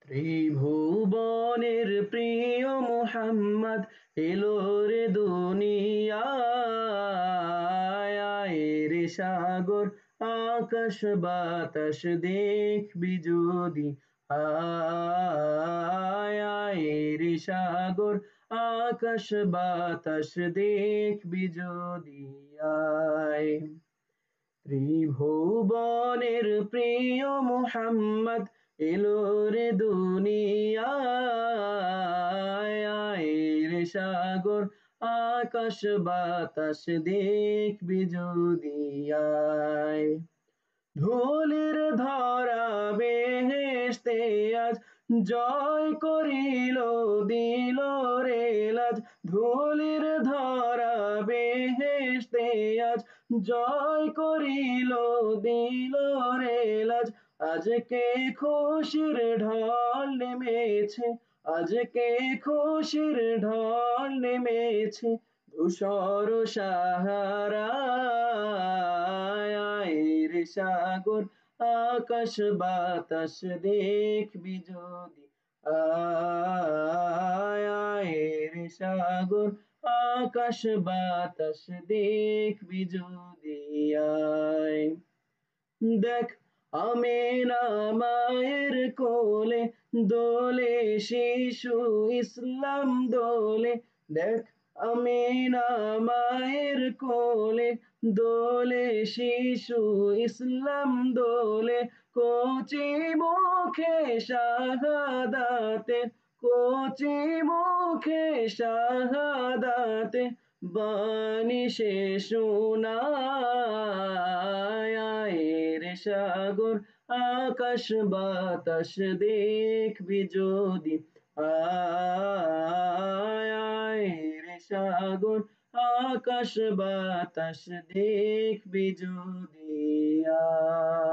ত্রিভুবনের প্রিয় মুহাম্মদ এলো রে দুনিয়ায়, আয় রে সাগর আকাশ বাতাস দেখবি যদি, আয় আয় রে সাগর আকাশ বাতাস দেখবি যদি, আয়। ত্রিভুবনের প্রিয় মুহাম্মদ এলো রে দুনিয়ায়, আয় রে সাগর আকাশ বাতাস দেখবি যদি, আয়। ধুলির ধরা বেহেশতে আজ জয় করিল, দিল রে লাজ। ধুলির ধরা বেহেশতে আজ জয় করিল, দিল রে লাজ। আজকে খুশির ঢল নেমেছে, আজকে খুশির ঢল নেমেছে ধূসর সাহারায়, আয় রে সাগর আকাশ বাতাস দেখবি যদি, আয় আয় রে সাগর আকাশ বাতাস দেখবি যদি, আয়। দেখ আমেনা মায়ের কোলে দোলে শিশু ইসলাম দোলে, দেখ আমেনা মায়ের কোলে দোলে শিশু ইসলাম দোলে। কচি মুখে শাহাদাতে, কচি মুখে শাহাদাতে বাণী সে শোনায়, আয় রে সাগর আকাশ বাতাস দেখবি যদি, আয় আয় রে সাগর আকাশ বাতাস দেখবি যদি, আয়।